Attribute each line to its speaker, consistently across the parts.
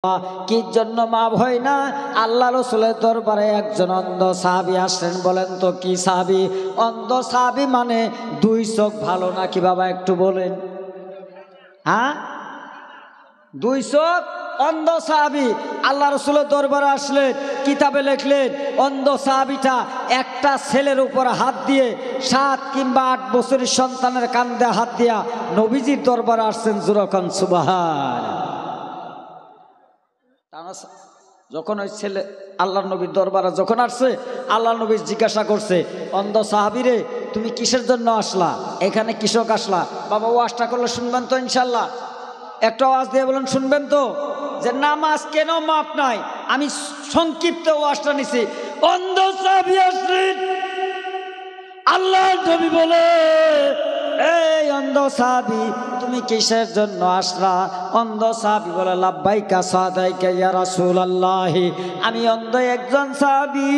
Speaker 1: কি জন্য মাফ হয় না? আল্লাহ রসুলের দরবারে একজন অন্ধ সাহাবী আসলেন। বলেন তো কি সাহাবী? অন্ধ সাহাবী মানে দুই চোখ ভালো নাকি বাবা একটু বলেন? হ্যাঁ, দুই চোখ অন্ধ সাহাবী আল্লাহ রসুলের দরবারে আসলেন। কিতাবে লিখলেন অন্ধ সাহাবীটা একটা ছেলের উপর হাত দিয়ে 7 কিংবা 8 বছরের সন্তানের কান্দে হাত দিয়া নবীজির দরবারে আসছেন। জোরকান সুবহানাল্লাহ। যখন ওই ছেলে আল্লাহ নবীর দরবারে যখন আসছে, আল্লাহ নবী জিজ্ঞাসা করছে, অন্ধ সাহাবীরে তুমি কিসের জন্য আসলা? এখানে কৃষক আসলা? বাবা ওয়াজটা করলে শুনবেন তো ইনশাল্লাহ? একটা আওয়াজ দিয়ে বলেন শুনবেন তো? যে নামাজ কেন মাপ নাই, আমি সংক্ষিপ্ত ওয়াজটা নিছি। অন্ধ সাহাবী আসলেন, আল্লাহ নবী বলে, এই অন্ধ সাহাবী তুমি কিসের জন্য আসলা? অন্ধ সাহাবী বলে, লাব্বাইকা সাদাইকা ইয়া রাসূলুল্লাহ, আমি অন্ধ একজন সাহাবী,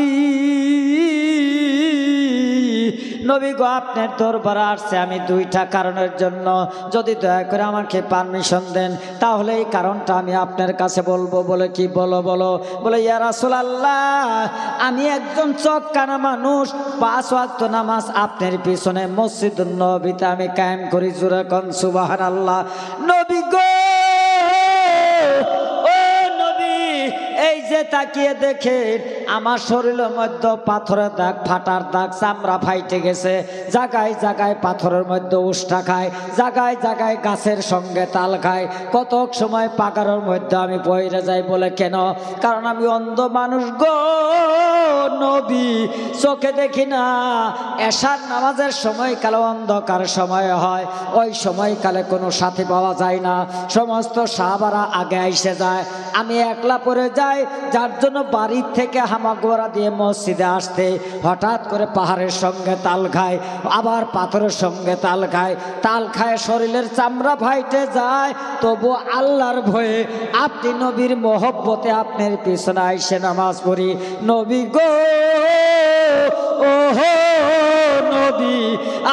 Speaker 1: নবী গো আপনার দরবারে আসছে আমি দুইটা কারণের জন্য। যদি দয়া করে আমাকে পারমিশন দেন তাহলে এই কারণটা আমি আপনার কাছে বলবো। বলে কি বলো বলো? বলে ইয়া রাসূলুল্লাহ, আমি একজন চোখ কানা মানুষ, 5 ওয়াক্ত নামাজ আপনার পিছনে মসজিদুন নববীতে আমি কায়েম করি। জোরে কোন সুবহানাল্লাহ। নবী গো, ও নবী, এই যে তাকিয়ে দেখেন আমার শরীরের মধ্যে পাথরের দাগ, ফাটার দাগ, চামড়া ফাইটে গেছে, জায়গায় জায়গায় পাথরের মধ্যে উষ্টা খায়, জায়গায় জায়গায় গাছের সঙ্গে তাল খায়, কত সময় পাকারের মধ্যে আমি পড়ে যাই। বলে কেন? কারণ আমি অন্ধ মানুষ গো নবী, চোখে দেখি না। এশার নামাজের সময়কালে অন্ধকার সময় হয়, ওই সময়কালে কোনো সাথী পাওয়া যায় না, সমস্ত সাহাবারা আগে এসে যায়, আমি একলা পড়ে যাই। যার জন্য বাড়ির থেকে হামাগুড়া দিয়ে মসজিদে আসতে হঠাৎ করে পাহাড়ের সঙ্গে তাল খায়, আবার পাথরের সঙ্গে তাল খায়, তাল খায় শরীরের চামড়া ফাইটে যায়। তবু আল্লাহর ভয়ে আপনি নবীর মহব্বতে আপনার পিছনে আইসে নামাজ পড়ি। নবী গো, ওহো নবী,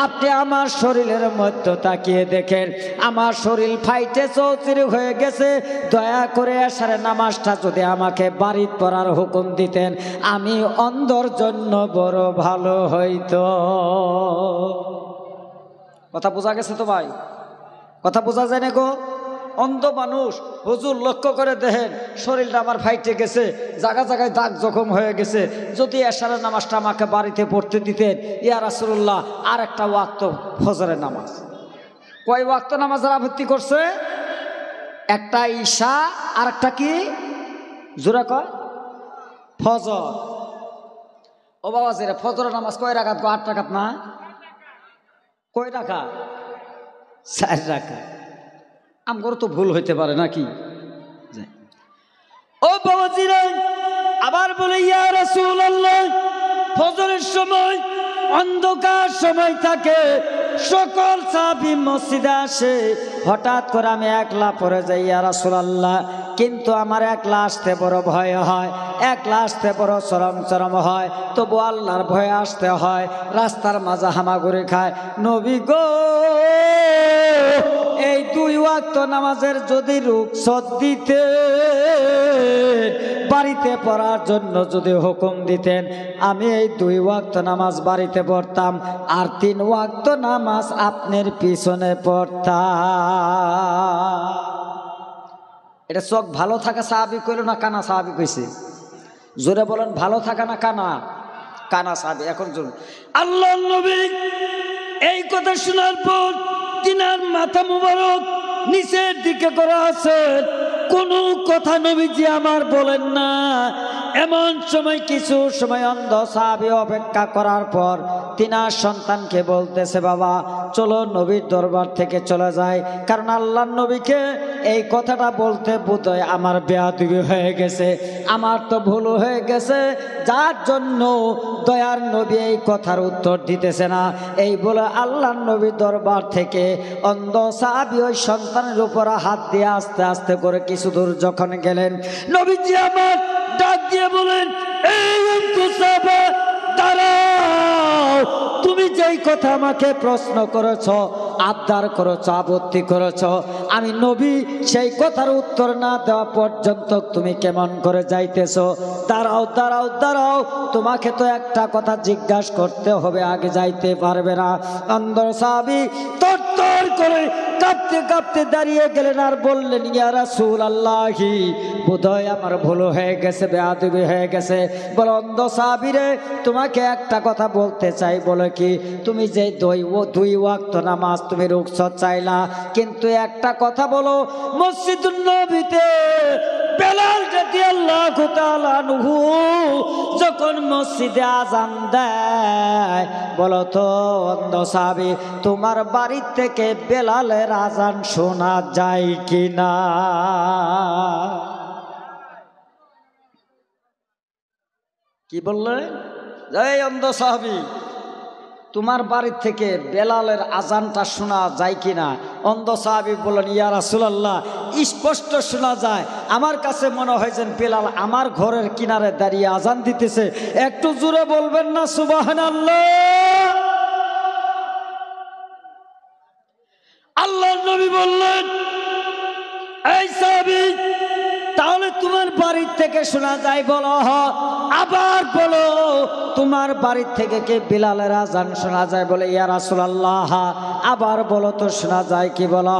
Speaker 1: আপনি আমার শরীরের মধ্যে তাকিয়ে দেখেন আমার শরীর ফাইটে চৌচির হয়ে গেছে। দয়া করে এশারে নামাজটা যদি আমাকে বাড়িতে পড়ার হুকুম দিতেন আমি অন্ধর জন্য বড় ভালো হইতো। কথা বোঝা গেছে তো ভাই? কথা বোঝা যায় না গো? অন্ধ মানুষ, হুজুর লক্ষ্য করে দেখেন শরীরটা আমার ফাইটে গেছে, জায়গা জায়গায় দাগ জখম হয়ে গেছে, যদি এশারের নামাজটা আমাকে বাড়িতে পড়তে দিতেন। ইয়া রাসূলুল্লাহ, আর একটা ওয়াক্ত ফজরের নামাজ। কয় ওয়াক্ত নামাজের আপত্তি করছে? একটা ঈশা, আর একটা কি জোরে কয়? ফজর। ও বাবা জিরা, ফজরের নামাজ কয় রাকাত গো? 8 রাকাত না? কয় রাকাত? 4 রাকাত। আমগর তো ভুল হইতে পারে নাকি? ও বাবাজিরা, আবার বলে ইয়া রাসূলুল্লাহ, ফজরের সময় অন্ধকার সময় থাকে, সকল সাহাবী মসজিদে আসে, হঠাৎ করে আমি একলা পড়ে যাই ইয়া রাসূলুল্লাহ। কিন্তু আমার একলা আসতে বড় ভয় হয়, একলা আসতে বড় চরম চরম হয়, তবু আল্লাহর ভয়ে আসতে হয়। রাস্তার মাঝে হামাগুড়ি খায়। নবী গো, এই 2 ওয়াক্ত নামাজের যদি রুখসত দিতে, বাড়িতে পড়ার জন্য যদি হুকুম দিতেন, আমি এই 2 ওয়াক্ত নামাজ বাড়িতে পড়তাম, আর 3 ওয়াক্ত নামাজ আপনার পিছনে পড়তাম। এটা চোখ ভালো থাকা সাহাবী কইল না কানা সাহাবী কইছে? জোরে বলেন, ভালো থাকা না কানা? কানা সাহাবী। এখন জোরে আল্লাহ নবী এই কথা শোনার পর তিনার মাথা মুবারক নিচের দিকে করা আছে, কোনো কথা নবীজি আমার বলেন না। এমন সময় কিছু সময় অন্ধ সাহাবী অপেক্ষা করার পর তিনার সন্তানকে বলতেছে, বাবা চলো নবীর দরবার থেকে চলে যায়, কারণ আল্লাহর নবীকে এই কথাটা বলতে বোধহয় আমার বেয়াদবি হয়ে গেছে, আমার তো ভুল হয়ে গেছে, যার জন্য দয়ার নবী এই কথার উত্তর দিতেছে না। এই বলে আল্লাহর নবীর দরবার থেকে অন্ধ সাহাবী ওই সন্তানের উপর হাত দিয়ে আস্তে আস্তে করে কিছু দূর যখন গেলেন, নবীজি আমার ডাক দিয়ে বলেন, এই অন্ধ সাহাবা দাঁড়াও, তুমি যেই কথা আমাকে প্রশ্ন করেছ আবদার করেছ, আপত্তি করেছ, আমি নবী সেই কথার উত্তর না দেওয়া পর্যন্ত তুমি কেমন করে যাইতেছ? দাঁড়াও দাঁড়াও দাঁড়াও, তোমাকে তো একটা কথা জিজ্ঞাসা করতে হবে, আগে যাইতে পারবে না। অন্ধ সাহাবী তরতর করে কাঁপতে কাঁপতে দাঁড়িয়ে গেলেন আর বললেন, ইয়া রাসূলুল্লাহি, বোধহয় আমার ভুল হয়ে গেছে, বেয়াদবি হয়ে গেছে। বলো, অন্ধ সাহাবী রে, তোমাকে একটা কথা বলতে চাই। বলে কি? তুমি যে দুই ওয়াক্ত নামাজ তুমি রুখসত চাইলা, কিন্তু একটা কথা বলো, মসজিদুন নবীতে বেলাল রাদিয়াল্লাহু তাআলা আনহু যখন মসজিদে আযান দেয়, বলো তো অন্ধ সাহাবী, তোমার বাড়ি থেকে বেলালের আযান শোনা যায় কিনা? কি বললেন? এই অন্ধ সাহাবী, তোমার বাড়ির থেকে বেলালের আজানটা শোনা যায় কিনা? অন্ধ সাহাবী বললেন, ইয়া রাসূলুল্লাহ, স্পষ্ট শোনা যায়। আমার কাছে মনে হয় যেন বেলাল আমার ঘরের কিনারে দাঁড়িয়ে আজান দিতেছে। একটু জোরে বলবেন না সুবহানাল্লাহ? আল্লাহর নবী বললেন, এই সাহাবী, তাহলে তোমার বাড়ির থেকে শোনা যায়? বলো আবার বলো, তোমার বাড়ির থেকে কে বিলালের আজান শোনা যায়? বলে, ইয়া রাসূলুল্লাহ, আবার বলো তো শোনা যায় কি? বলো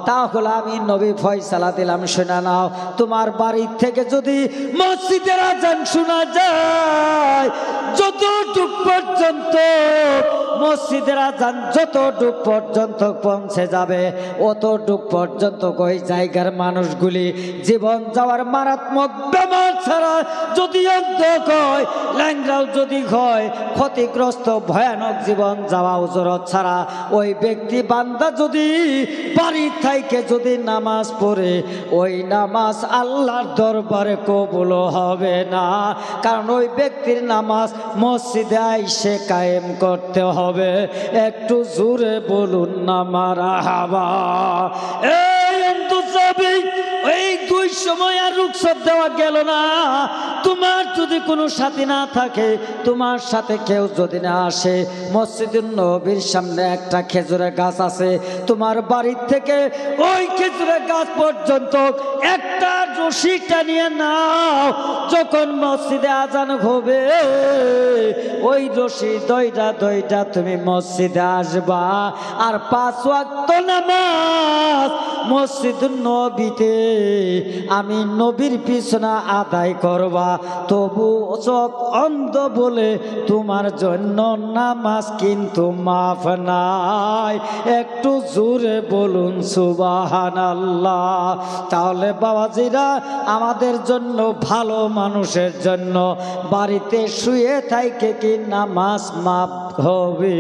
Speaker 1: তাহলে আমি নবী ফয়সালা দিলাম, শোনা নাও। তোমার বাড়ির থেকে যদি মসজিদের আজান শোনা যায়, যতটুক পর্যন্ত মসজিদের আজান যতটুক পর্যন্ত পৌঁছে যাবে, অতটুক পর্যন্ত ওই জায়গার মানুষগুলি জীবন যাওয়ার মারাত্মক বেমার ছাড়া যদি অন্ধ হয়, ল্যাংড়াও যদি হয়, ক্ষতিগ্রস্ত ভয়ানক জীবন যাওয়া উজরত ছাড়া ওই ব্যক্তি বান্দা যদি বাড়ির থেকে যদি নামাজ পড়ে, ওই নামাজ আল্লাহর দরবারে কবুল হবে না। কারণ ওই ব্যক্তির নামাজ মসজিদে আইসে কায়েম করতে হবে। একটু জোরে বলুন না মারহাবা। এই অন্তঃসাবী, এই দুই সময় আর রুখসত দেওয়া গেল না। তোমার যদি কোনো সাথী না থাকে, তোমার সাথে কেউ যদি না আসে, মসজিদুন নবীর সামনে একটা খেজুরের গাছ আছে, তোমার বাড়ির থেকে ওই খেজুরের গাছ পর্যন্ত একটা রশি টানিয়ে নাও। যখন মসজিদে আজান হবে, ওই রশি দইটা দইটা তুমি মসজিদে আসবা, আর 5 ওয়াক্ত নামাজ মসজিদুন নবীতে আমি নবীর পিছনে আদায় করবা। তবু চোখ অন্ধ বলে তোমার জন্য নামাজ কিন্তু মাফ নাই। একটু জোরে বলুন সুবহানাল্লাহ। তাহলে বাবাজিরা, আমাদের জন্য, ভালো মানুষের জন্য বাড়িতে শুয়ে থাইকে কি নামাজ মাফ হবে?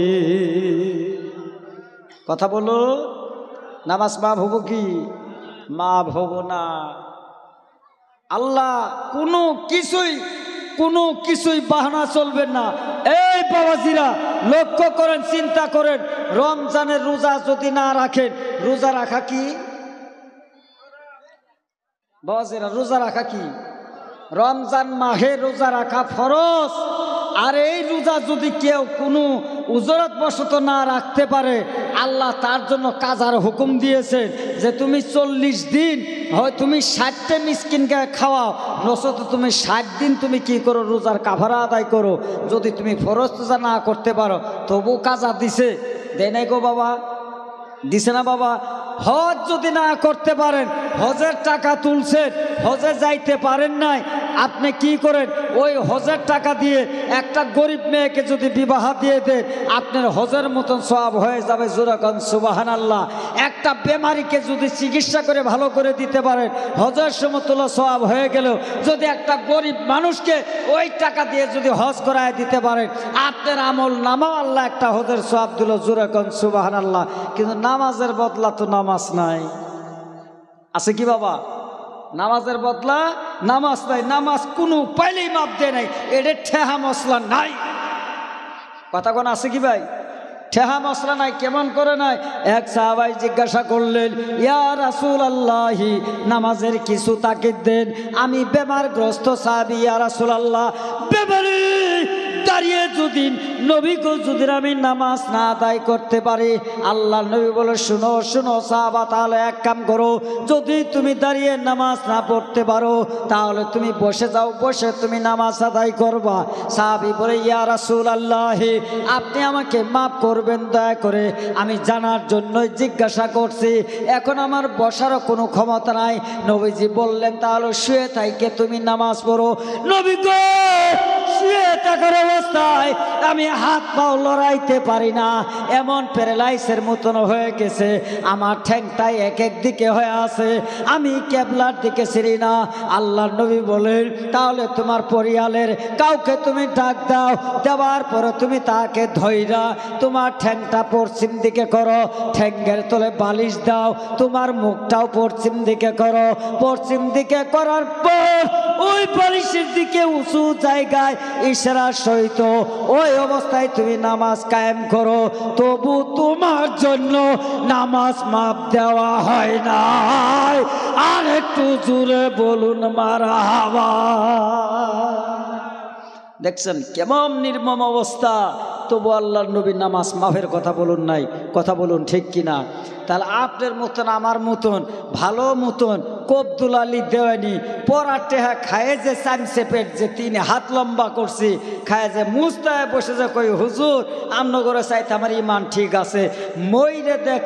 Speaker 1: কথা বলো, নামাজ মাফ হবো কি? মাফ হবো না। আল্লাহ কোনো কিছুই বাহানা চলবে না। এই বাবাজিরা, লক্ষ্য করেন, চিন্তা করেন, রমজানের রোজা যদি না রাখেন, রোজা রাখা কি? বাবাজিরা, রোজা রাখা কি? রমজান মাহে রোজা রাখা ফরজ। আর এই রোজা যদি কেউ কোনো উজরত বশত না রাখতে পারে, আল্লাহ তার জন্য কাজার হুকুম দিয়েছেন যে তুমি 40 দিন হয় তুমি 60টা মিসকিনকে খাওয়াও, নচেত তুমি 60 দিন তুমি কি করো? রোজার কাফারা আদায় করো। যদি তুমি ফরজ রোজা না করতে পারো, তবু কাজা দিছে, দেয় নাই গো বাবা? দিছে না বাবা? হজ যদি না করতে পারেন, হজের টাকা তুলছেন, হজে যাইতে পারেন নাই, আপনি কি করেন? ওই হজের টাকা দিয়ে একটা গরিব মেয়েকে যদি বিবাহ দিয়ে দেন, আপনার হজের মতন সওয়াব হয়ে যাবে। জোরাকান সুবহানাল্লাহ। একটা বেমারিকে যদি চিকিৎসা করে ভালো করে দিতে পারেন, হজের সমতুল্য সওয়াব হয়ে গেল। যদি একটা গরিব মানুষকে ওই টাকা দিয়ে যদি হজ করায় দিতে পারেন, আপনার আমল নামাও আল্লাহ একটা হজের সওয়াব দিল। জোরাকান সুবহানাল্লাহ। কিন্তু নামাজের বদলা তো নামাজ নাই, আছে কি বাবা? নামাজের বদলা নামাজ নাই। নামাজ কোনো পাইলেই মাপ দেয় নাই, এটা ঠেহা মশলা নাই। কথা কোন আছে কি ভাই? ঠেহা মশলা নাই। কেমন করে নাই? এক সাহাবাই জিজ্ঞাসা করলেন, ইয়া রাসূলুল্লাহি, নামাজের কিছু তাকিদ দেন, আমি বেমারগ্রস্ত সাহাবী। ইয়া রাসূলুল্লাহ, বেমারি দাঁড়িয়ে যদি নবীকে যদি আমি নামাজ না আদায় করতে পারি, আল্লাহ নবী বলে শুনো শুনো সাহাবা, তাহলে এক কাম করো, যদি তুমি দাঁড়িয়ে নামাজ না পড়তে পারো তাহলে তুমি বসে যাও, বসে তুমি নামাজ আদায় করবা। সাহাবী বলে ইয়া রাসূলুল্লাহ, আপনি আমাকে মাফ করবেন দয়া করে, আমি জানার জন্যই জিজ্ঞাসা করছি, এখন আমার বসারও কোনো ক্ষমতা নাই। নবীজি বললেন তাহলে শুয়ে থাইকে তুমি নামাজ পড়ো। নবী গো, শুয়ে থাকার অবস্থায় আমি হাত পাও লড়াইতে পারি না, এমন প্যারালাইসের মতন হয়ে গেছে, আমার ঠ্যাংটাই এক এক দিকে হয়ে আছে, আমি কেবলার দিকে ছিড়ি না। আল্লাহ নবী বলেন তাহলে তোমার পরিয়ালের কাউকে তুমি ডাক দাও, দেওয়ার পরে তুমি তাকে ধইরা তোমার ঠ্যাংটা পশ্চিম দিকে করো, ঠ্যাঙ্গের তলে বালিশ দাও, তোমার মুখটাও পশ্চিম দিকে করো, পশ্চিম দিকে করার পর ওই বালিশের দিকে উঁচু জায়গায় ইশারা সহিত ওই অবস্থায় তুমি নামাজ কায়েম করো, তবু তোমার জন্য নামাজ মাপ দেওয়া হয় না। আর একটু জোরে বলুন মারহাবা। দেখছেন কেমন নির্মম অবস্থা, তবু আল্লাহর নবী নামাজ মাফের কথা বলুন নাই, কথা বলুন ঠিক কিনা? তাহলে আপনার মতন আমার মতন ভালো মতন কবদুল আলী দেওয়ানি পরাটে খায়ে যে চামচে পেট যে 3 হাত লম্বা করছি, খায় যে মুস্তায় বসে যে কই হুজুর আমনগরে চাইতে আমার ইমান ঠিক আছে, মইরে দেখ